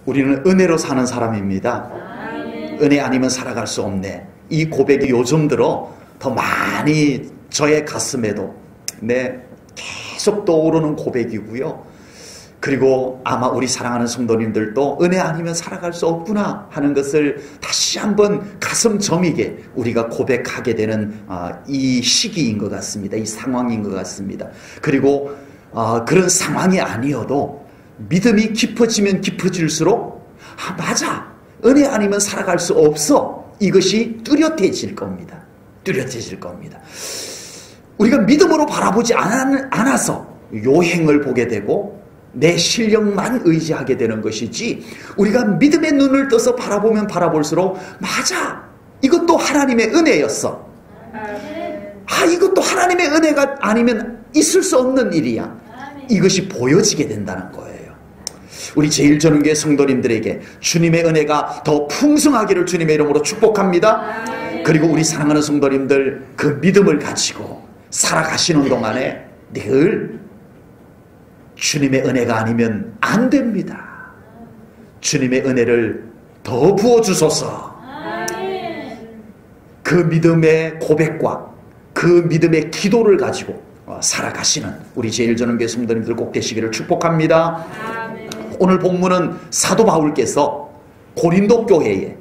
우리는 은혜로 사는 사람입니다. 은혜 아니면 살아갈 수 없네. 이 고백이 요즘 들어 더 많이 저의 가슴에도 계속 떠오르는 고백이고요. 그리고 아마 우리 사랑하는 성도님들도 은혜 아니면 살아갈 수 없구나 하는 것을 다시 한번 가슴 저미게 우리가 고백하게 되는 이 시기인 것 같습니다. 이 상황인 것 같습니다. 그리고 그런 상황이 아니어도 믿음이 깊어지면 깊어질수록 맞아, 은혜 아니면 살아갈 수 없어, 이것이 뚜렷해질 겁니다. 뚜렷해질 겁니다. 우리가 믿음으로 바라보지 않아서 요행을 보게 되고 내 실력만 의지하게 되는 것이지, 우리가 믿음의 눈을 떠서 바라보면 바라볼수록 맞아, 이것도 하나님의 은혜였어, 이것도 하나님의 은혜가 아니면 있을 수 없는 일이야, 이것이 보여지게 된다는 거예요. 우리 제1전은교회 성도님들에게 주님의 은혜가 더 풍성하기를 주님의 이름으로 축복합니다. 그리고 우리 사랑하는 성도님들, 그 믿음을 가지고 살아가시는 동안에 늘 주님의 은혜가 아니면 안 됩니다. 주님의 은혜를 더 부어주소서. 그 믿음의 고백과 그 믿음의 기도를 가지고 살아가시는 우리 제1전은교회 성도님들 꼭 되시기를 축복합니다. 오늘 본문은 사도 바울께서 고린도 교회에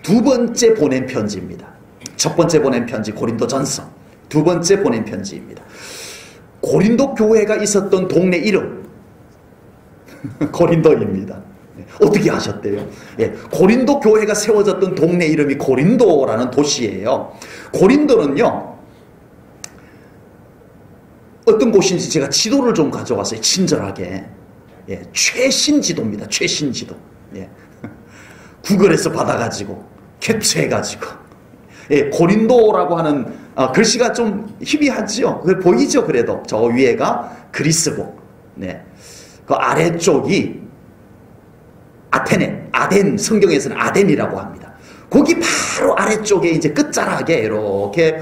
두 번째 보낸 편지입니다. 첫 번째 보낸 편지 고린도전서, 두 번째 보낸 편지입니다. 고린도 교회가 있었던 동네 이름 고린도입니다. 어떻게 아셨대요? 고린도 교회가 세워졌던 동네 이름이 고린도라는 도시예요. 고린도는요, 어떤 곳인지 제가 지도를 좀 가져왔어요. 친절하게. 최신 지도입니다. 최신 지도. 구글에서 받아가지고 캡처해가지고 고린도라고 하는 글씨가 좀 희미하지요. 보이죠? 그래도 저 위에가 그리스고, 그 아래쪽이 아덴, 성경에서는 아덴이라고 합니다. 거기 바로 아래쪽에 이제 끝자락에 이렇게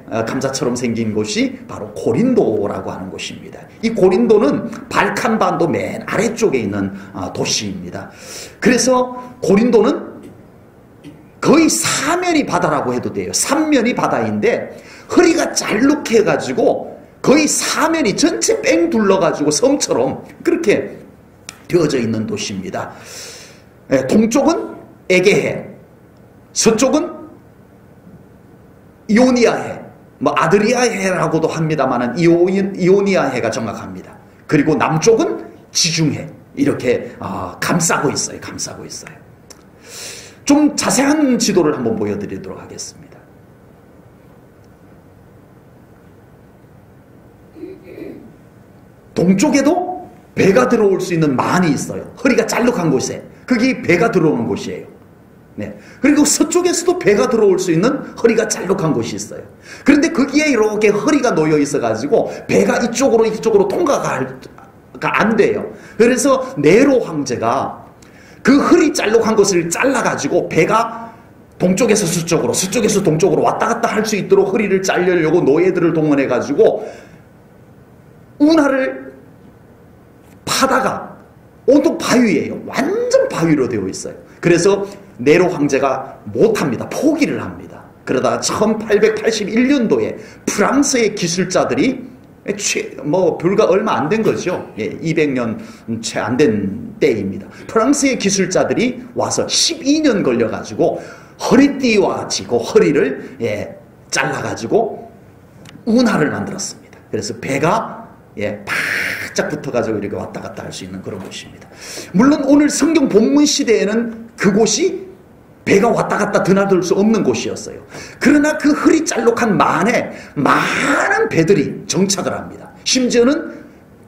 감자처럼 생긴 곳이 바로 고린도라고 하는 곳입니다. 이 고린도는 발칸반도 맨 아래쪽에 있는 도시입니다. 그래서 고린도는 거의 사면이 바다라고 해도 돼요. 삼면이 바다인데 허리가 잘룩해가지고 거의 사면이 전체 뺑 둘러가지고 섬처럼 그렇게 되어져 있는 도시입니다. 동쪽은 에게해, 서쪽은 이오니아해, 아드리아해라고도 합니다만 이오니아해가 정확합니다. 그리고 남쪽은 지중해, 이렇게 감싸고 있어요. 감싸고 있어요. 좀 자세한 지도를 한번 보여드리도록 하겠습니다. 동쪽에도 배가 들어올 수 있는 만이 있어요. 허리가 잘룩한 곳에. 그게 배가 들어오는 곳이에요. 그리고 서쪽에서도 배가 들어올 수 있는 허리가 잘룩한 곳이 있어요. 그런데 거기에 이렇게 허리가 놓여 있어가지고 배가 이쪽으로 통과가 안 돼요. 그래서 네로 황제가 그 허리 잘룩한 것을 잘라가지고 배가 동쪽에서 서쪽으로, 서쪽에서 동쪽으로 왔다 갔다 할 수 있도록 허리를 자르려고 노예들을 동원해가지고 운하를 파다가 온통 바위예요. 완전 바위로 되어 있어요. 그래서 네로 황제가 못합니다. 포기를 합니다. 그러다가 1881년도에 프랑스의 기술자들이 불과 얼마 안 된 거죠. 200년 채 안 된 때입니다. 프랑스의 기술자들이 와서 12년 걸려가지고 허리띠와 지고 허리를 잘라가지고 운하를 만들었습니다. 그래서 배가 바짝 붙어가지고 이렇게 왔다 갔다 할 수 있는 그런 곳입니다. 물론 오늘 성경 본문 시대에는 그곳이 배가 왔다 갔다 드나들 수 없는 곳이었어요. 그러나 그 허리 잘록한 만에 많은 배들이 정착을 합니다. 심지어는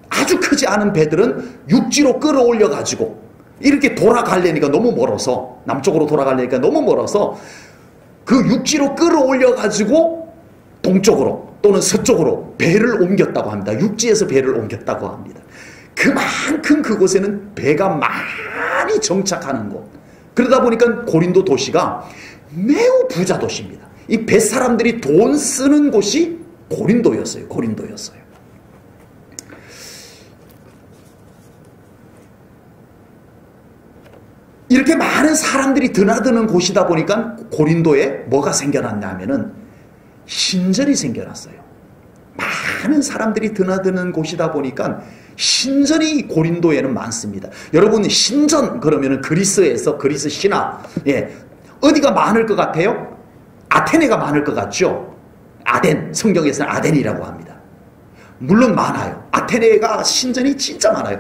아주 크지 않은 배들은 육지로 끌어올려 가지고 이렇게 돌아가려니까 너무 멀어서, 남쪽으로 돌아가려니까 너무 멀어서 그 육지로 끌어올려 가지고 동쪽으로 또는 서쪽으로 배를 옮겼다고 합니다. 육지에서 배를 옮겼다고 합니다. 그만큼 그곳에는 배가 많이 정착하는 곳. 그러다 보니까 고린도 도시가 매우 부자 도시입니다. 이 뱃사람들이 돈 쓰는 곳이 고린도였어요. 고린도였어요. 이렇게 많은 사람들이 드나드는 곳이다 보니까 고린도에 뭐가 생겨났냐면은 신전이 생겨났어요. 많은 사람들이 드나드는 곳이다 보니까 신전이 고린도에는 많습니다. 여러분, 신전 그러면은 그리스에서 그리스 신화, 어디가 많을 것 같아요? 아테네가 많을 것 같죠? 아덴, 성경에서는 아덴이라고 합니다. 물론 많아요. 아테네가 신전이 진짜 많아요.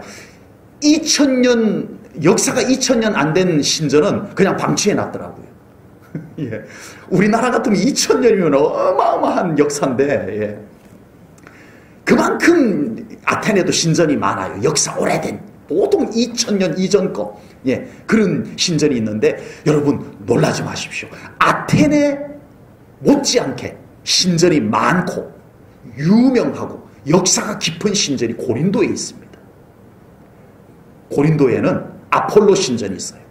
2000년, 역사가 2000년 안 된 신전은 그냥 방치해 놨더라고요. 예. 우리나라 같으면 2000년이면 어마어마한 역사인데, 그만큼 아테네도 신전이 많아요. 역사 오래된, 보통 2000년 이전 거, 그런 신전이 있는데, 여러분 놀라지 마십시오. 아테네 못지않게 신전이 많고 유명하고 역사가 깊은 신전이 고린도에 있습니다. 고린도에는 아폴로 신전이 있어요.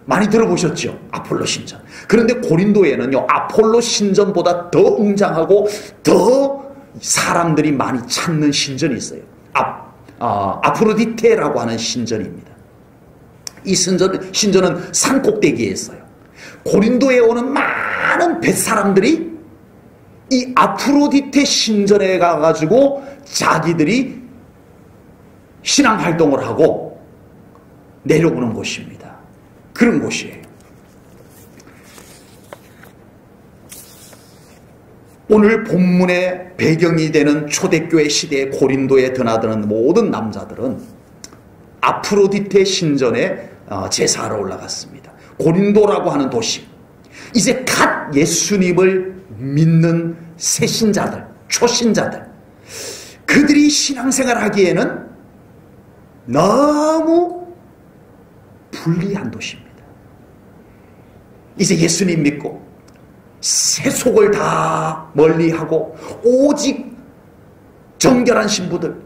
많이 들어보셨죠? 아폴로 신전. 그런데 고린도에는요, 아폴로 신전보다 더 웅장하고 더 사람들이 많이 찾는 신전이 있어요. 아프로디테라고 하는 신전입니다. 이 신전은 산 꼭대기에 있어요. 고린도에 오는 많은 뱃사람들이 이 아프로디테 신전에 가가지고 자기들이 신앙활동을 하고 내려오는 곳입니다. 그런 곳이에요. 오늘 본문의 배경이 되는 초대교회 시대의 고린도에 드나드는 모든 남자들은 아프로디테 신전에 제사하러 올라갔습니다. 고린도라고 하는 도시, 이제 갓 예수님을 믿는 새신자들, 초신자들, 그들이 신앙생활 하기에는 너무 불리한 도시입니다. 이제 예수님 믿고 세속을 다 멀리하고 오직 정결한 신부들,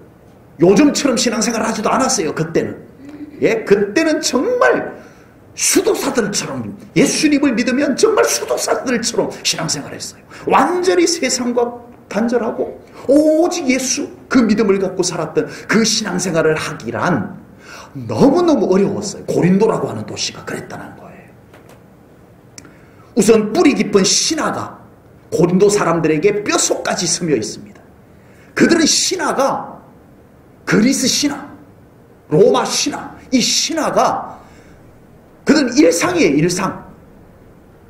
요즘처럼 신앙생활 하지도 않았어요. 그때는. 그때는 정말 수도사들처럼, 예수님을 믿으면 정말 수도사들처럼 신앙생활했어요. 완전히 세상과 단절하고 오직 예수, 그 믿음을 갖고 살았던 그 신앙생활을 하기란 너무너무 어려웠어요. 고린도라고 하는 도시가 그랬다는 거예요. 우선 뿌리 깊은 신화가 고린도 사람들에게 뼛속까지 스며 있습니다. 그들은 신화가 그리스 신화, 로마 신화, 이 신화가 그들은 일상이에요. 일상.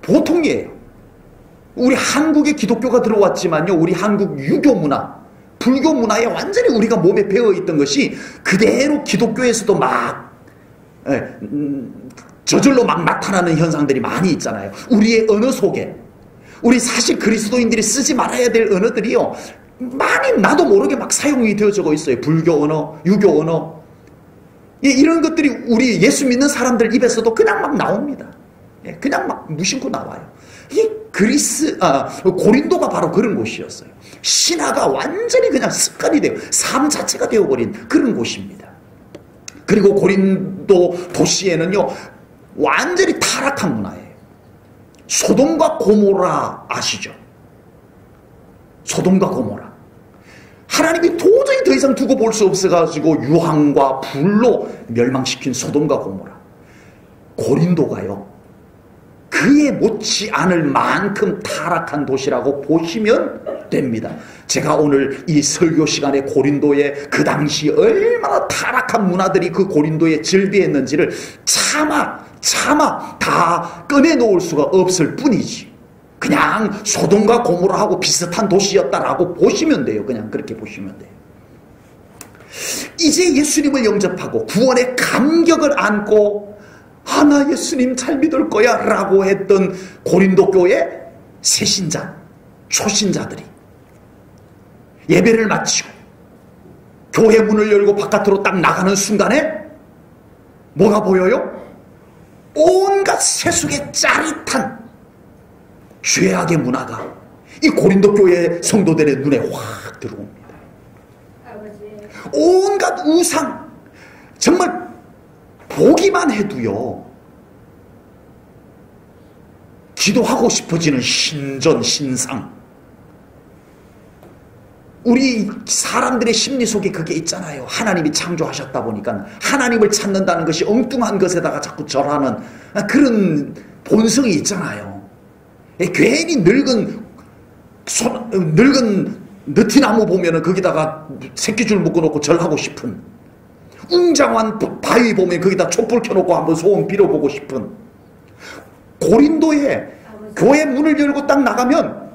보통이에요. 우리 한국에 기독교가 들어왔지만요, 우리 한국 유교 문화, 불교 문화에 완전히 우리가 몸에 배어있던 것이 그대로 기독교에서도 막 저절로 막 나타나는 현상들이 많이 있잖아요. 우리의 언어 속에, 우리 사실 그리스도인들이 쓰지 말아야 될 언어들이요, 많이 나도 모르게 막 사용이 되어지고 있어요. 불교 언어, 유교 언어, 이런 것들이 우리 예수 믿는 사람들 입에서도 그냥 막 나옵니다. 그냥 막 무심코 나와요. 이 고린도가 바로 그런 곳이었어요. 신화가 완전히 그냥 습관이 되어, 삶 자체가 되어버린 그런 곳입니다. 그리고 고린도 도시에는요, 완전히 타락한 문화예요. 소돔과 고모라 아시죠? 소돔과 고모라. 하나님이 도저히 더 이상 두고 볼 수 없어가지고 유황과 불로 멸망시킨 소돔과 고모라. 고린도가요, 그에 못지 않을 만큼 타락한 도시라고 보시면 됩니다. 제가 오늘 이 설교 시간에 고린도의 그 당시 얼마나 타락한 문화들이 그 고린도에 즐비했는지를 차마 다 꺼내놓을 수가 없을 뿐이지, 그냥 소돔과 고모라하고 비슷한 도시였다라고 보시면 돼요. 그냥 그렇게 보시면 돼요. 이제 예수님을 영접하고 구원의 감격을 안고 나 예수님 잘 믿을 거야 라고 했던 고린도 교회 새신자, 초신자들이 예배를 마치고 교회 문을 열고 바깥으로 딱 나가는 순간에 뭐가 보여요? 온갖 세속의 짜릿한 죄악의 문화가 이 고린도 교회 성도들의 눈에 확 들어옵니다. 온갖 우상, 정말 보기만 해도요, 기도하고 싶어지는 신전, 신상, 우리 사람들의 심리 속에 그게 있잖아요. 하나님이 창조하셨다 보니까 하나님을 찾는다는 것이 엉뚱한 것에다가 자꾸 절하는 그런 본성이 있잖아요. 괜히 늙은 느티나무 보면은 거기다가 새끼줄 묶어놓고 절하고 싶은, 웅장한 바위 보면 거기다 촛불 켜놓고 한번 소원 빌어보고 싶은, 고린도에 교회 문을 열고 딱 나가면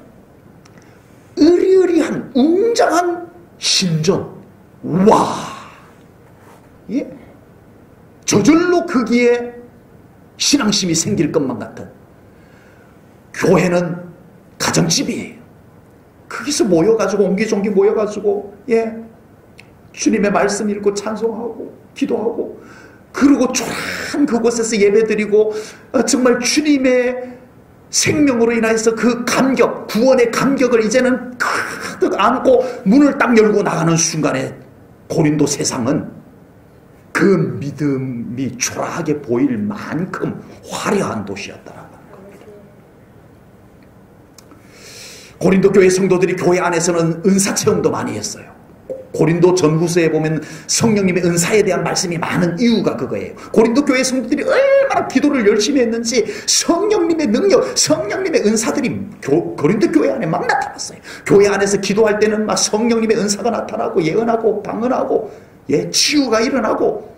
으리으리한 웅장한 신전, 와, 예? 저절로 거기에 신앙심이 생길 것만 같은, 교회는 가정집이에요. 거기서 모여가지고 옹기종기 모여가지고 주님의 말씀 읽고 찬송하고 기도하고, 그리고 초라한 그곳에서 예배드리고 정말 주님의 생명으로 인해서 그 감격, 구원의 감격을 이제는 가득 안고 문을 딱 열고 나가는 순간에 고린도 세상은 그 믿음이 초라하게 보일 만큼 화려한 도시였더라고요. 고린도 교회 성도들이 교회 안에서는 은사 체험도 많이 했어요. 고린도 전후서에 보면 성령님의 은사에 대한 말씀이 많은 이유가 그거예요. 고린도 교회 성도들이 얼마나 기도를 열심히 했는지 성령님의 능력, 성령님의 은사들이 고린도 교회 안에 막 나타났어요. 교회 안에서 기도할 때는 막 성령님의 은사가 나타나고 예언하고 방언하고 치유가 일어나고.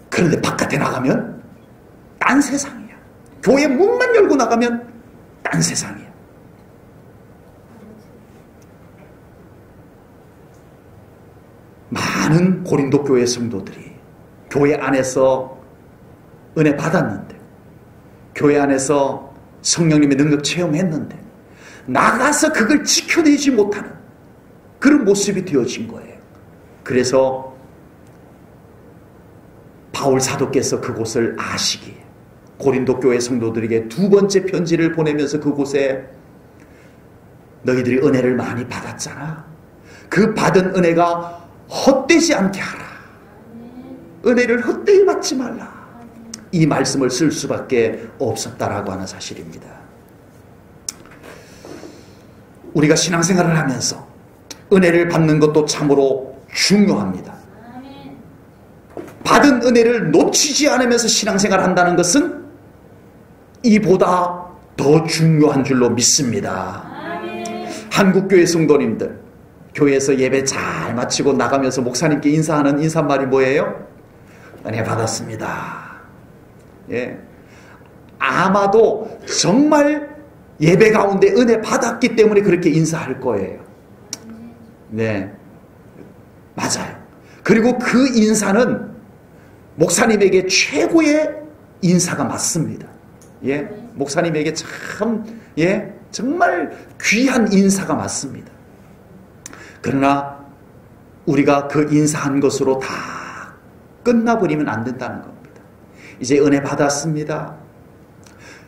그런데 바깥에 나가면 딴 세상이야. 교회 문만 열고 나가면 딴 세상이야. 많은 고린도 교회 성도들이 교회 안에서 은혜 받았는데, 교회 안에서 성령님의 능력 체험했는데 나가서 그걸 지켜내지 못하는 그런 모습이 되어진 거예요. 그래서 바울 사도께서 그곳을 아시기에 고린도 교회 성도들에게 두 번째 편지를 보내면서 그곳에 너희들이 은혜를 많이 받았잖아. 그 받은 은혜가 헛되지 않게 하라. 은혜를 헛되이 받지 말라. 이 말씀을 쓸 수밖에 없었다라고 하는 사실입니다. 우리가 신앙생활을 하면서 은혜를 받는 것도 참으로 중요합니다. 받은 은혜를 놓치지 않으면서 신앙생활을 한다는 것은 이보다 더 중요한 줄로 믿습니다. 한국교회 성도님들, 교회에서 예배 잘 마치고 나가면서 목사님께 인사하는 인사말이 뭐예요? 은혜 받았습니다. 아마도 정말 예배 가운데 은혜 받았기 때문에 그렇게 인사할 거예요. 맞아요. 그리고 그 인사는 목사님에게 최고의 인사가 맞습니다. 목사님에게 참 정말 귀한 인사가 맞습니다. 그러나 우리가 그 인사한 것으로 다 끝나버리면 안 된다는 겁니다. 이제 은혜 받았습니다.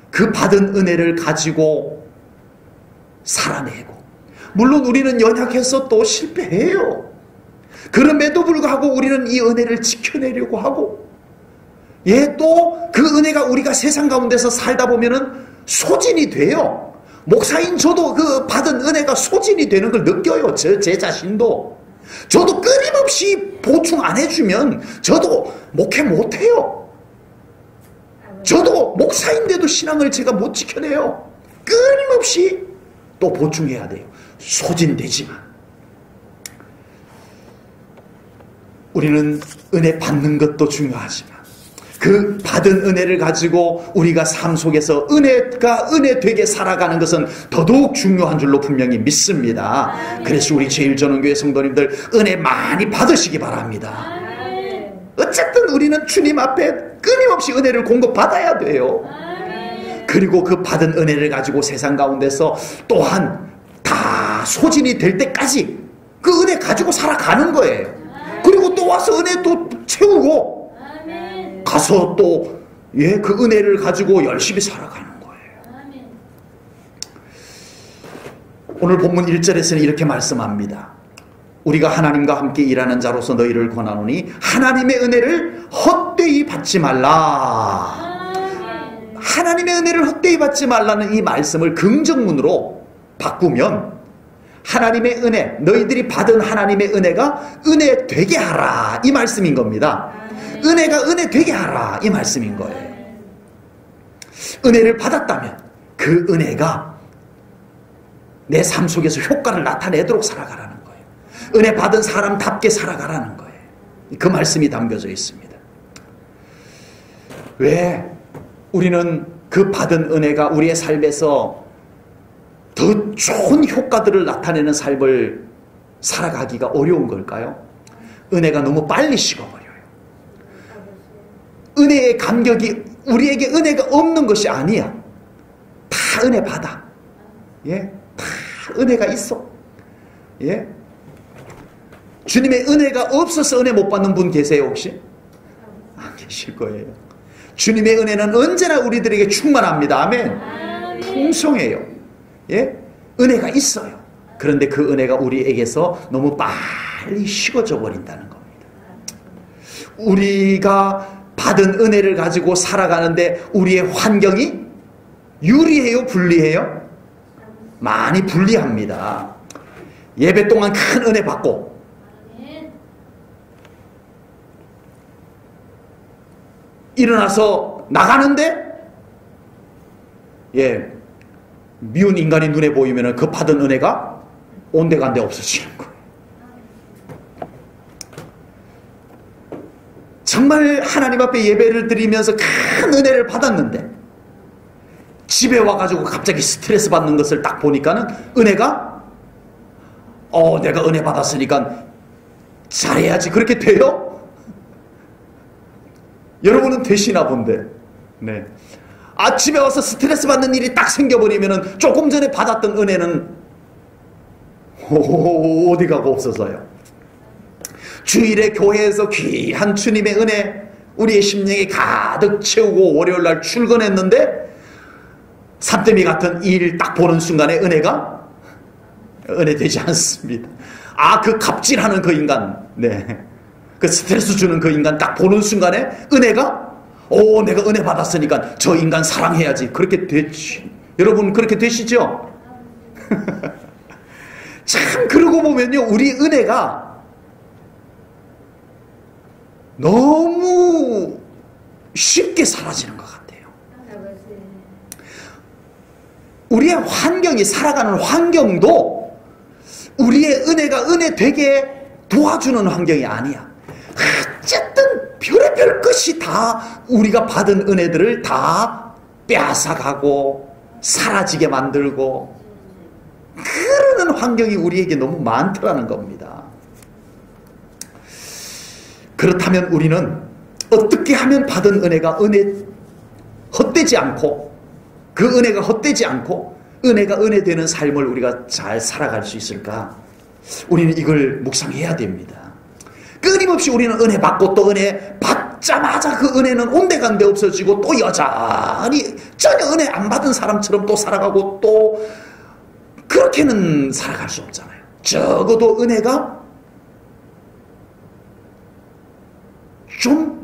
그 받은 은혜를 가지고 살아내고, 물론 우리는 연약해서 또 실패해요. 그럼에도 불구하고 우리는 이 은혜를 지켜내려고 하고, 또 그 은혜가 우리가 세상 가운데서 살다 보면은 소진이 돼요. 목사인 저도 그 받은 은혜가 소진이 되는 걸 느껴요. 제 자신도. 저도 끊임없이 보충 안 해주면 저도 목회 못해요. 저도 목사인데도 신앙을 제가 못 지켜내요. 끊임없이 또 보충해야 돼요. 소진되지만 우리는 은혜 받는 것도 중요하지만 그 받은 은혜를 가지고 우리가 삶 속에서 은혜가 은혜 되게 살아가는 것은 더더욱 중요한 줄로 분명히 믿습니다. 그래서 우리 제일전원교회 성도님들 은혜 많이 받으시기 바랍니다. 어쨌든 우리는 주님 앞에 끊임없이 은혜를 공급받아야 돼요. 그리고 그 받은 은혜를 가지고 세상 가운데서 또한 다 소진이 될 때까지 그 은혜 가지고 살아가는 거예요. 그리고 또 와서 은혜 또 채우고 가서 또 그 은혜를 가지고 열심히 살아가는 거예요. 오늘 본문 1절에서는 이렇게 말씀합니다. 우리가 하나님과 함께 일하는 자로서 너희를 권하노니 하나님의 은혜를 헛되이 받지 말라. 하나님의 은혜를 헛되이 받지 말라는 이 말씀을 긍정문으로 바꾸면 하나님의 은혜, 너희들이 받은 하나님의 은혜가 은혜 되게 하라, 이 말씀인 겁니다. 은혜가 은혜 되게 하라, 이 말씀인 거예요. 은혜를 받았다면 그 은혜가 내 삶 속에서 효과를 나타내도록 살아가라는 거예요. 은혜 받은 사람답게 살아가라는 거예요. 그 말씀이 담겨져 있습니다. 왜 우리는 그 받은 은혜가 우리의 삶에서 더 좋은 효과들을 나타내는 삶을 살아가기가 어려운 걸까요? 은혜가 너무 빨리 식어버려요. 은혜의 감격이 우리에게 은혜가 없는 것이 아니야. 다 은혜 받아. 예? 다 은혜가 있어. 예? 주님의 은혜가 없어서 은혜 못 받는 분 계세요, 혹시? 안 계실 거예요. 주님의 은혜는 언제나 우리들에게 충만합니다. 아멘. 풍성해요. 예? 은혜가 있어요. 그런데 그 은혜가 우리에게서 너무 빨리 식어져 버린다는 겁니다. 우리가 받은 은혜를 가지고 살아가는데 우리의 환경이 유리해요? 불리해요? 많이 불리합니다. 예배 동안 큰 은혜 받고 일어나서 나가는데 미운 인간이 눈에 보이면 그 받은 은혜가 온데간데 없어지는 거예요. 정말 하나님 앞에 예배를 드리면서 큰 은혜를 받았는데 집에 와가지고 갑자기 스트레스 받는 것을 딱 보니까는 은혜가 내가 은혜 받았으니까 잘해야지, 그렇게 돼요? 여러분은 되시나 본데. 네. 집에 와서 스트레스 받는 일이 딱 생겨버리면은 조금 전에 받았던 은혜는 어디 가고 없어서요. 주일에 교회에서 귀한 주님의 은혜 우리의 심령에 가득 채우고 월요일날 출근했는데 산더미 같은 일 딱 보는 순간에 은혜가 은혜 되지 않습니다. 그 갑질하는 그 인간, 그 스트레스 주는 그 인간 딱 보는 순간에 은혜가 내가 은혜 받았으니까 저 인간 사랑해야지, 그렇게 되지. 여러분 그렇게 되시죠? 참 그러고 보면요, 우리 은혜가 너무 쉽게 사라지는 것 같아요. 우리의 환경이, 살아가는 환경도 우리의 은혜가 은혜 되게 도와주는 환경이 아니야. 어쨌든 별의별 것이 다 우리가 받은 은혜들을 다 빼앗아가고 사라지게 만들고 그러는 환경이 우리에게 너무 많더라는 겁니다. 그렇다면 우리는 어떻게 하면 받은 은혜가 헛되지 않고, 그 은혜가 헛되지 않고 은혜가 은혜 되는 삶을 우리가 잘 살아갈 수 있을까? 우리는 이걸 묵상해야 됩니다. 끊임없이 우리는 은혜 받고 또 은혜 받자마자 그 은혜는 온데간데 없어지고 또 여전히 전혀 은혜 안 받은 사람처럼 또 살아가고, 또 그렇게는 살아갈 수 없잖아요. 적어도 은혜가 좀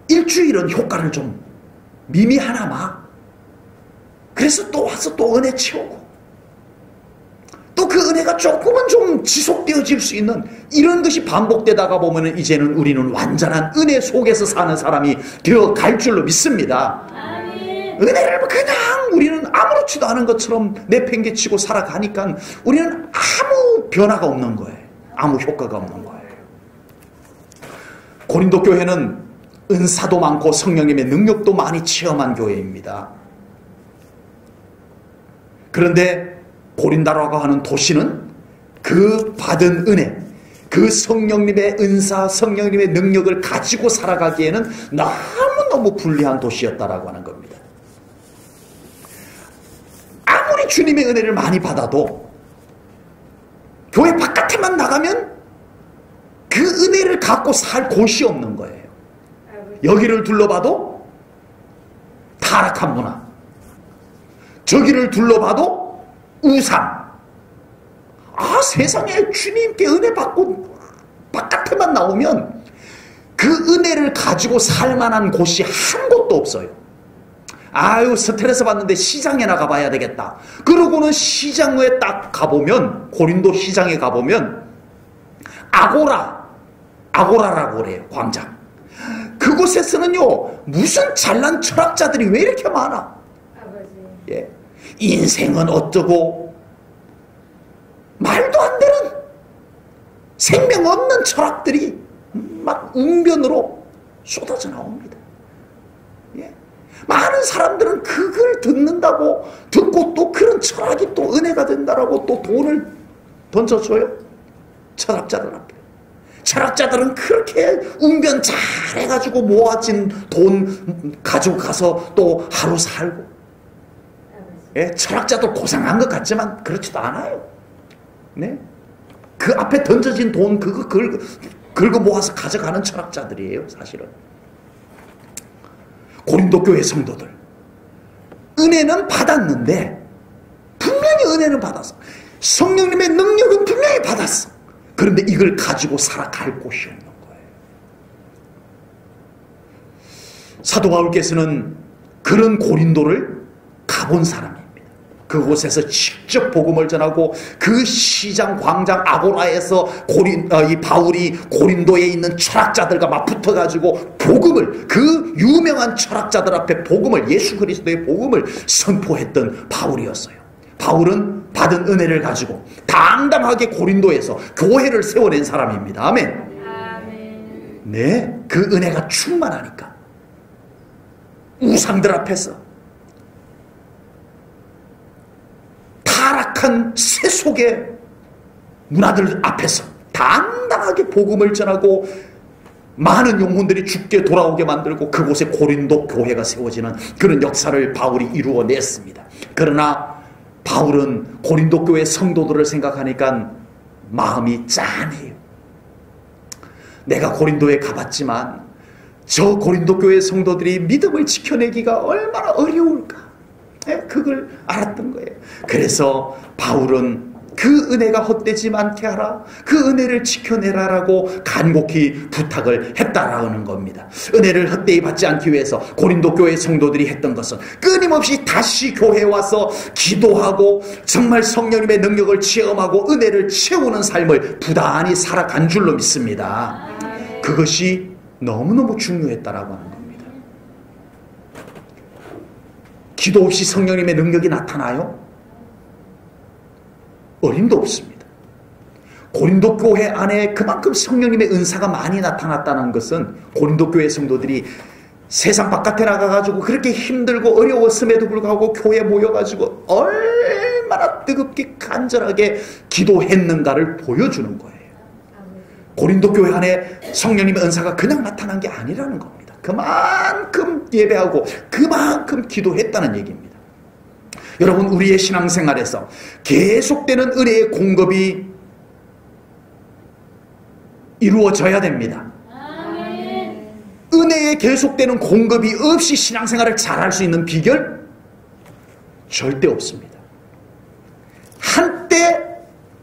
일주일은 효과를 좀 미미하나마, 그래서 또 와서 또 은혜 채우고 또 그 은혜가 조금은 좀 지속되어질 수 있는 이런 것이 반복되다가 보면은 이제는 우리는 완전한 은혜 속에서 사는 사람이 되어 갈 줄로 믿습니다. 은혜를 그냥 우리는 아무렇지도 않은 것처럼 내팽개치고 살아가니까 우리는 아무 변화가 없는 거예요. 아무 효과가 없는 거예요. 고린도 교회는 은사도 많고 성령님의 능력도 많이 체험한 교회입니다. 그런데 고린다라고 하는 도시는 그 받은 은혜, 그 성령님의 은사, 성령님의 능력을 가지고 살아가기에는 너무너무 불리한 도시였다라고 하는 겁니다. 아무리 주님의 은혜를 많이 받아도 교회 바깥에만 나가면 그 은혜를 갖고 살 곳이 없는 거예요. 여기를 둘러봐도 타락한 문화, 저기를 둘러봐도 우상. 세상에 주님께 은혜 받고 바깥에만 나오면 그 은혜를 가지고 살 만한 곳이 한 곳도 없어요. 아유 스트레스 받는데 시장에 나가봐야 되겠다. 그러고는 시장에 딱 가보면, 고린도 시장에 가보면 아고라라고 그래요. 광장. 그곳에서는요 무슨 잘난 철학자들이 왜 이렇게 많아. 예. 인생은 어쩌고 말도 안 되는 생명 없는 철학들이 막 웅변으로 쏟아져 나옵니다. 예. 많은 사람들은 그걸 듣는다고, 듣고 또 그런 철학이 또 은혜가 된다라고 또 돈을 던져줘요. 철학자들 앞에. 철학자들은 그렇게 웅변 잘 해가지고 모아진 돈 가지고 가서 또 하루 살고. 예, 철학자도 고상한 것 같지만 그렇지도 않아요. 네? 그 앞에 던져진 돈 그거 긁어 모아서 가져가는 철학자들이에요, 사실은. 고린도 교회 성도들 은혜는 받았는데, 분명히 은혜는 받았어. 성령님의 능력은 분명히 받았어. 그런데 이걸 가지고 살아갈 곳이 없는 거예요. 사도 바울께서는 그런 고린도를 가본 사람입니다. 그곳에서 직접 복음을 전하고 그 시장 광장 아고라에서 이 바울이 고린도에 있는 철학자들과 막 붙어가지고 복음을, 그 유명한 철학자들 앞에 복음을, 예수 그리스도의 복음을 선포했던 바울이었어요. 바울은 받은 은혜를 가지고 당당하게 고린도에서 교회를 세워낸 사람입니다. 아멘. 네, 그 은혜가 충만하니까 우상들 앞에서, 타락한 세속의 문화들 앞에서 당당하게 복음을 전하고 많은 영혼들이 죽게 돌아오게 만들고 그곳에 고린도 교회가 세워지는 그런 역사를 바울이 이루어냈습니다. 그러나 바울은 고린도 교회 성도들을 생각하니까 마음이 짠해요. 내가 고린도에 가봤지만 저 고린도 교회 성도들이 믿음을 지켜내기가 얼마나 어려울까, 그걸 알았던 거예요. 그래서 바울은 그 은혜가 헛되지 않게 하라, 그 은혜를 지켜내라라고 간곡히 부탁을 했다라는 겁니다. 은혜를 헛되이 받지 않기 위해서 고린도 교회 성도들이 했던 것은 끊임없이 다시 교회에 와서 기도하고 정말 성령님의 능력을 체험하고 은혜를 채우는 삶을 부단히 살아간 줄로 믿습니다. 그것이 너무너무 중요했다라고 하는 겁니다. 기도 없이 성령님의 능력이 나타나요? 어림도 없습니다. 고린도 교회 안에 그만큼 성령님의 은사가 많이 나타났다는 것은 고린도 교회 성도들이 세상 바깥에 나가가지고 그렇게 힘들고 어려웠음에도 불구하고 교회에 모여가지고 얼마나 뜨겁게 간절하게 기도했는가를 보여주는 거예요. 고린도 교회 안에 성령님의 은사가 그냥 나타난 게 아니라는 겁니다. 그만큼 예배하고 그만큼 기도했다는 얘기입니다. 여러분, 우리의 신앙생활에서 계속되는 은혜의 공급이 이루어져야 됩니다. 은혜의 계속되는 공급이 없이 신앙생활을 잘할 수 있는 비결? 절대 없습니다.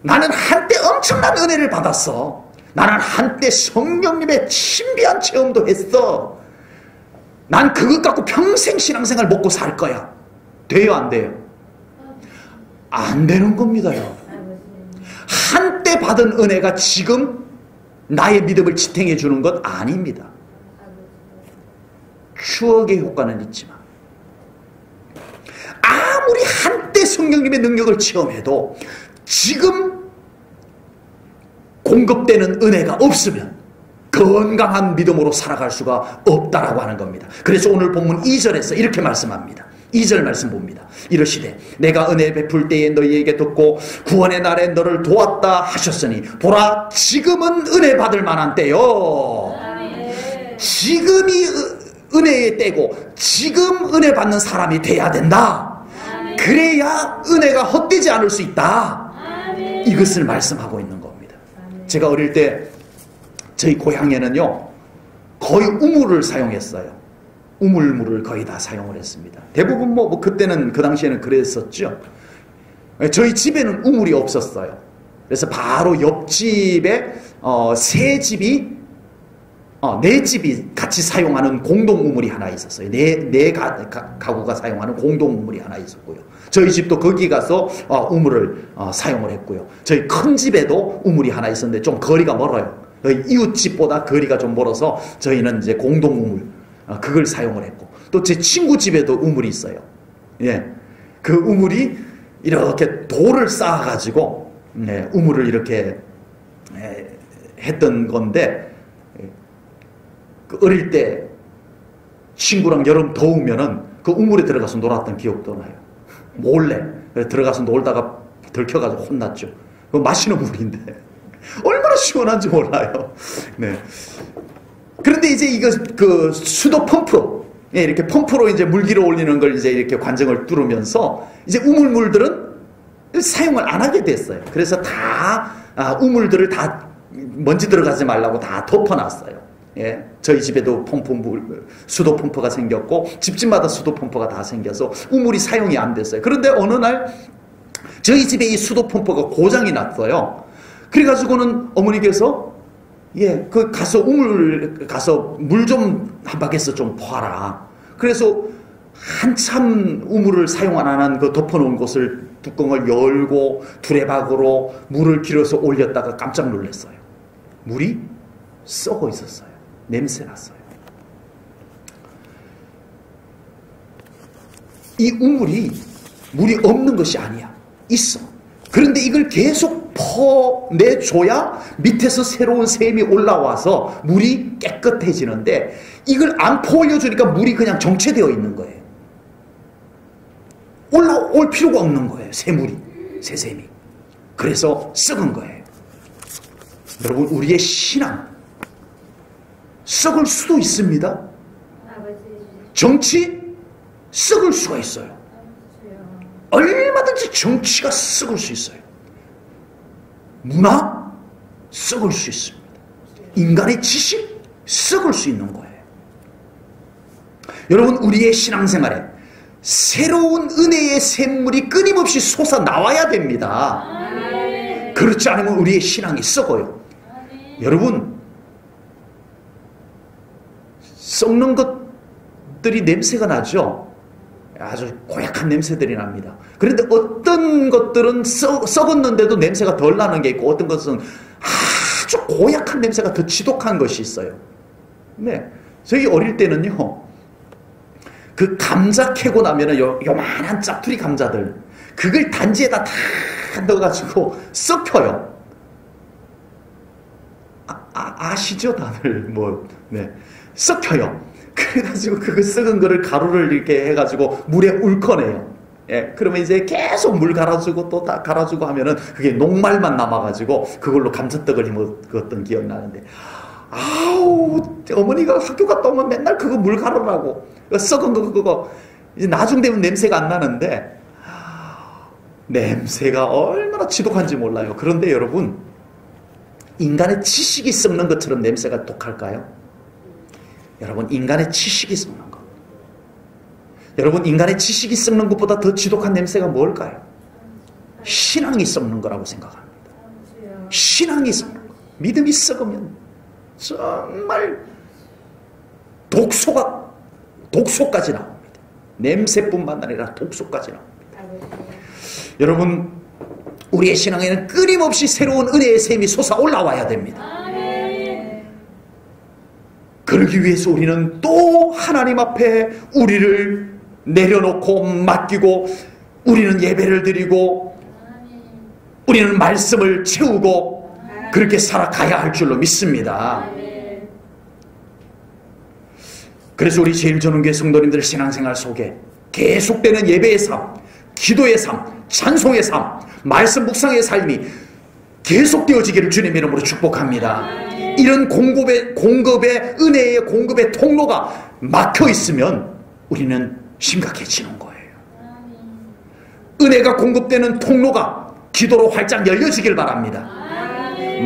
나는 한때 엄청난 은혜를 받았어. 나는 한때 성령님의 신비한 체험도 했어. 난 그것 갖고 평생 신앙생활 먹고 살 거야. 돼요, 안 돼요? 안 되는 겁니다, 여러분. 한때 받은 은혜가 지금 나의 믿음을 지탱해 주는 것 아닙니다. 추억의 효과는 있지만 아무리 한때 성령님의 능력을 체험해도 지금 공급되는 은혜가 없으면 건강한 믿음으로 살아갈 수가 없다라고 하는 겁니다. 그래서 오늘 본문 2절에서 이렇게 말씀합니다. 2절 말씀 봅니다. 이러시되 내가 은혜 베풀 때에 너희에게 듣고 구원의 날에 너를 도왔다 하셨으니 보라 지금은 은혜 받을 만한 때요. 지금이 은혜의 때고 지금 은혜 받는 사람이 돼야 된다. 그래야 은혜가 헛되지 않을 수 있다. 이것을 말씀하고 있는 겁니다. 제가 어릴 때 저희 고향에는요 거의 우물을 사용했어요. 우물물을 거의 다 사용을 했습니다. 대부분 그때는 그 당시에는 그랬었죠. 저희 집에는 우물이 없었어요. 그래서 바로 옆집에 세 집이 네 집이 같이 사용하는 공동 우물이 하나 있었어요. 네 가구가 사용하는 공동 우물이 하나 있었고요. 저희 집도 거기 가서 우물을 사용을 했고요. 저희 큰 집에도 우물이 하나 있었는데 좀 거리가 멀어요. 이웃 집보다 거리가 좀 멀어서 저희는 이제 공동 우물 그걸 사용을 했고, 또 제 친구 집에도 우물이 있어요. 예, 그 우물이 이렇게 돌을 쌓아가지고 우물을 이렇게 했던 건데, 어릴 때 친구랑 여름 더우면은 그 우물에 들어가서 놀았던 기억도 나요. 몰래 들어가서 놀다가 들켜가지고 혼났죠. 그 마시는 물인데 얼마나 시원한지 몰라요. 네. 그런데 이제 이거 그 수도 펌프로 이렇게 펌프로 이제 물기를 올리는 걸 이제 이렇게 관정을 뚫으면서 이제 우물물들은 사용을 안 하게 됐어요. 그래서 다 우물들을 다 먼지 들어가지 말라고 다 덮어놨어요. 예, 저희 집에도 수도 펌프가 생겼고 집집마다 수도 펌프가 다 생겨서 우물이 사용이 안 됐어요. 그런데 어느 날 저희 집에 이 수도 펌프가 고장이 났어요. 그래가지고는 어머니께서 그 가서 우물 가서 물 좀 한 바퀴에서 좀 퍼라. 그래서 한참 우물을 사용 안 하는 그 덮어놓은 곳을 뚜껑을 열고 두레박으로 물을 길어서 올렸다가 깜짝 놀랐어요. 물이 썩어 있었어요. 냄새 났어요. 이 우물이 물이 없는 것이 아니야. 있어. 그런데 이걸 계속 퍼내줘야 밑에서 새로운 샘이 올라와서 물이 깨끗해지는데, 이걸 안 퍼올려주니까 물이 그냥 정체되어 있는 거예요. 올라올 필요가 없는 거예요. 새샘이. 그래서 썩은 거예요. 여러분, 우리의 신앙 썩을 수도 있습니다. 정치 썩을 수가 있어요. 얼마든지 정치가 썩을 수 있어요. 문화 썩을 수 있습니다. 인간의 지식 썩을 수 있는 거예요. 여러분, 우리의 신앙생활에 새로운 은혜의 샘물이 끊임없이 솟아나와야 됩니다. 그렇지 않으면 우리의 신앙이 썩어요. 여러분, 썩는 것들이 냄새가 나죠. 아주 고약한 냄새들이 납니다. 그런데 어떤 것들은 썩었는데도 냄새가 덜 나는 게 있고, 어떤 것은 아주 고약한 냄새가 더 지독한 것이 있어요. 네, 저희 어릴 때는요, 그 감자 캐고 나면은 요만한 짝투리 감자들, 그걸 단지에다 다 넣어가지고 썩혀요. 아시죠, 다들? 네, 썩혀요. 그래가지고 그거 썩은 거를 가루를 이렇게 해가지고 물에 울커내요. 예, 그러면 이제 계속 물 갈아주고 또 다 갈아주고 하면은 그게 녹말만 남아가지고 그걸로 감자떡을 먹었던 기억이 나는데, 아우, 어머니가 학교 갔다 오면 맨날 그거 물 갈으라고. 썩은 거 그거 이제 나중 되면 냄새가 안 나는데, 냄새가 얼마나 지독한지 몰라요. 그런데 여러분, 인간의 지식이 썩는 것처럼 냄새가 독할까요? 여러분, 인간의 지식이 썩는 것. 여러분, 인간의 지식이 썩는 것보다 더 지독한 냄새가 뭘까요? 신앙이 썩는 거라고 생각합니다. 신앙이 썩는 것. 믿음이 썩으면 정말 독소까지 나옵니다. 냄새뿐만 아니라 독소까지 나옵니다. 여러분, 우리의 신앙에는 끊임없이 새로운 은혜의 샘이 솟아 올라와야 됩니다. 그러기 위해서 우리는 또 하나님 앞에 우리를 내려놓고 맡기고, 우리는 예배를 드리고, 우리는 말씀을 채우고, 그렇게 살아가야 할 줄로 믿습니다. 그래서 우리 제일전원교회 성도님들 신앙생활 속에 계속되는 예배의 삶, 기도의 삶, 찬송의 삶, 말씀 묵상의 삶이 계속되어지기를 주님의 이름으로 축복합니다. 이런 공급의 은혜의 공급의 통로가 막혀 있으면 우리는 심각해지는 거예요. 은혜가 공급되는 통로가 기도로 활짝 열려지길 바랍니다.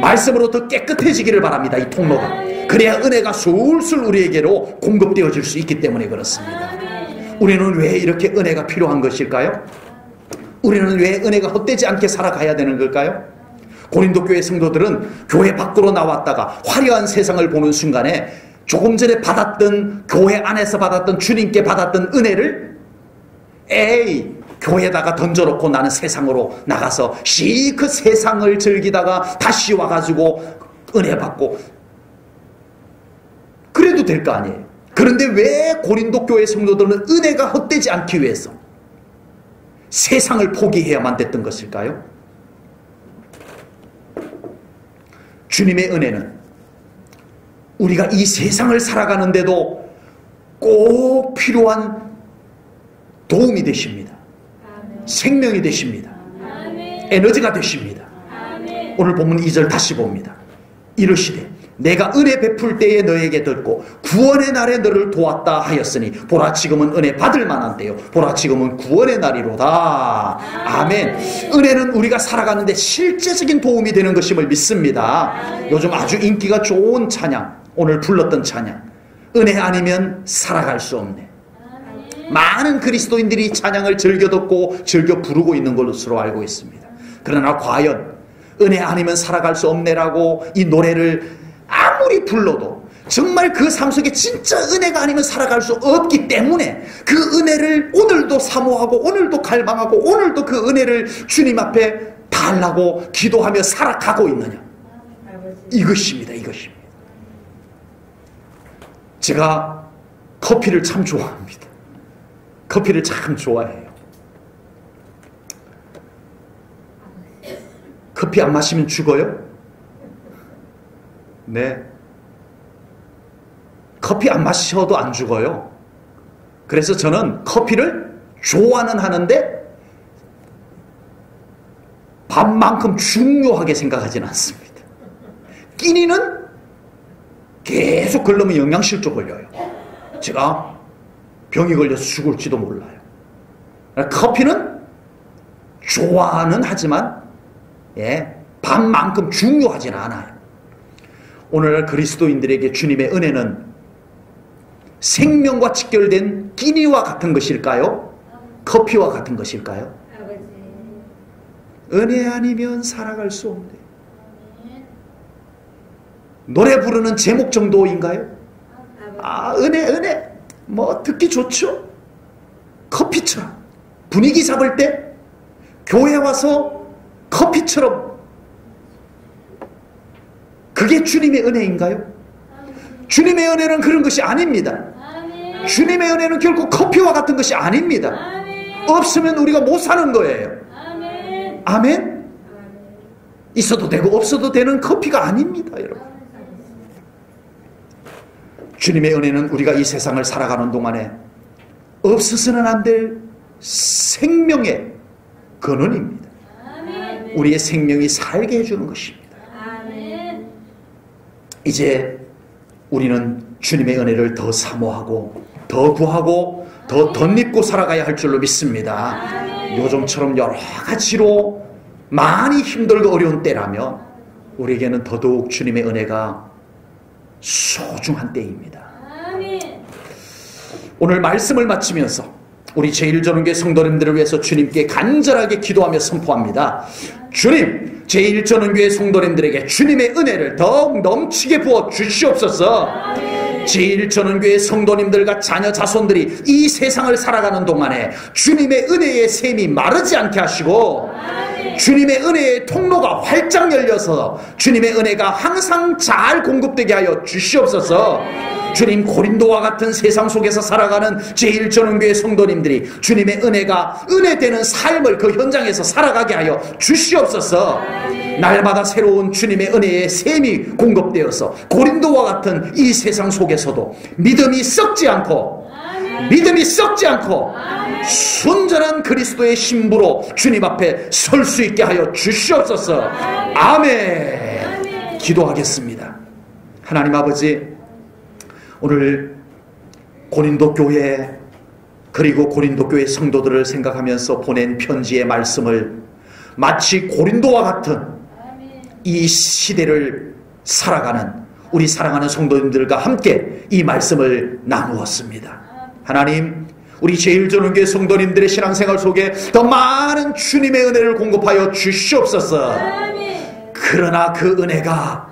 말씀으로 더 깨끗해지기를 바랍니다. 이 통로가. 그래야 은혜가 술술 우리에게로 공급되어질 수 있기 때문에 그렇습니다. 우리는 왜 이렇게 은혜가 필요한 것일까요? 우리는 왜 은혜가 헛되지 않게 살아가야 되는 걸까요? 고린도 교회 성도들은 교회 밖으로 나왔다가 화려한 세상을 보는 순간에 조금 전에 받았던, 교회 안에서 받았던, 주님께 받았던 은혜를 교회에다가 던져놓고 나는 세상으로 나가서 실컷 세상을 즐기다가 다시 와가지고 은혜 받고 그래도 될 거 아니에요. 그런데 왜 고린도 교회 성도들은 은혜가 헛되지 않기 위해서 세상을 포기해야만 됐던 것일까요? 주님의 은혜는 우리가 이 세상을 살아가는데도 꼭 필요한 도움이 되십니다. 생명이 되십니다. 에너지가 되십니다. 오늘 본문 2절 다시 봅니다. 이르시되 내가 은혜 베풀 때에 너에게 듣고 구원의 날에 너를 도왔다 하였으니 보라 지금은 은혜 받을 만한 때요 보라 지금은 구원의 날이로다. 아멘. 은혜는 우리가 살아가는데 실제적인 도움이 되는 것임을 믿습니다. 요즘 아주 인기가 좋은 찬양, 오늘 불렀던 찬양, 은혜 아니면 살아갈 수 없네. 많은 그리스도인들이 찬양을 즐겨 듣고 즐겨 부르고 있는 것으로 알고 있습니다. 그러나 과연 은혜 아니면 살아갈 수 없네라고 이 노래를 아무리 불러도 정말 그 삶 속에 진짜 은혜가 아니면 살아갈 수 없기 때문에 그 은혜를 오늘도 사모하고 오늘도 갈망하고 오늘도 그 은혜를 주님 앞에 달라고 기도하며 살아가고 있느냐, 이것입니다. 이것입니다. 제가 커피를 참 좋아합니다. 커피를 참 좋아해요. 커피 안 마시면 죽어요? 네. 커피 안 마셔도 안 죽어요. 그래서 저는 커피를 좋아는 하는데 밥만큼 중요하게 생각하지는 않습니다. 끼니는 계속 걸르면 영양실조 걸려요. 제가 병이 걸려서 죽을지도 몰라요. 커피는 좋아는 하지만 밥만큼 중요하지는 않아요. 오늘 그리스도인들에게 주님의 은혜는 생명과 직결된 끼니와 같은 것일까요? 커피와 같은 것일까요? 은혜 아니면 살아갈 수 없네. 노래 부르는 제목 정도인가요? 은혜 뭐 듣기 좋죠. 커피처럼 분위기 잡을 때 교회 와서 커피처럼, 그게 주님의 은혜인가요? 주님의 은혜는 그런 것이 아닙니다. 주님의 은혜는 결코 커피와 같은 것이 아닙니다. 없으면 우리가 못 사는 거예요. 아멘? 있어도 되고 없어도 되는 커피가 아닙니다, 여러분. 주님의 은혜는 우리가 이 세상을 살아가는 동안에 없어서는 안 될 생명의 근원입니다. 우리의 생명이 살게 해주는 것입니다. 이제 우리는 주님의 은혜를 더 사모하고 더 구하고 더 덧입고 살아가야 할 줄로 믿습니다. 요즘처럼 여러 가지로 많이 힘들고 어려운 때라면 우리에게는 더더욱 주님의 은혜가 소중한 때입니다. 오늘 말씀을 마치면서 우리 제1전원교회 성도님들을 위해서 주님께 간절하게 기도하며 선포합니다. 주님, 제1전원교회 성도님들에게 주님의 은혜를 더욱 넘치게 부어 주시옵소서. 제1전원교회 성도님들과 자녀 자손들이 이 세상을 살아가는 동안에 주님의 은혜의 샘이 마르지 않게 하시고 주님의 은혜의 통로가 활짝 열려서 주님의 은혜가 항상 잘 공급되게 하여 주시옵소서. 주님, 고린도와 같은 세상 속에서 살아가는 제1전원교회 성도님들이 주님의 은혜가 은혜되는 삶을 그 현장에서 살아가게 하여 주시옵소서. 날마다 새로운 주님의 은혜의 샘이 공급되어서 고린도와 같은 이 세상 속에서도 믿음이 썩지 않고 순전한 그리스도의 신부로 주님 앞에 설 수 있게 하여 주시옵소서. 아멘. 기도하겠습니다. 하나님 아버지, 오늘 고린도 교회 그리고 고린도 교회 성도들을 생각하면서 보낸 편지의 말씀을 마치 고린도와 같은 이 시대를 살아가는 우리 사랑하는 성도님들과 함께 이 말씀을 나누었습니다. 하나님, 우리 제1전원교회 성도님들의 신앙생활 속에 더 많은 주님의 은혜를 공급하여 주시옵소서. 그러나 그 은혜가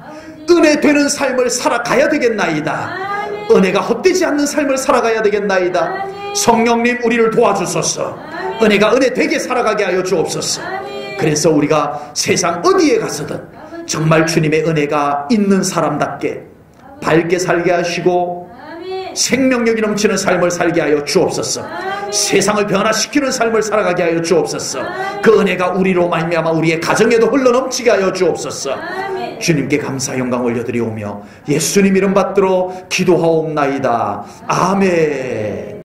은혜 되는 삶을 살아가야 되겠나이다. 은혜가 헛되지 않는 삶을 살아가야 되겠나이다. 성령님 우리를 도와주소서. 은혜가 은혜 되게 살아가게 하여 주옵소서. 그래서 우리가 세상 어디에 가서든 정말 주님의 은혜가 있는 사람답게 밝게 살게 하시고 생명력이 넘치는 삶을 살게 하여 주옵소서. 세상을 변화시키는 삶을 살아가게 하여 주옵소서. 그 은혜가 우리로 말미암아 우리의 가정에도 흘러넘치게 하여 주옵소서. 주님께 감사 영광 올려드리오며 예수님 이름 받들어 기도하옵나이다. 아멘.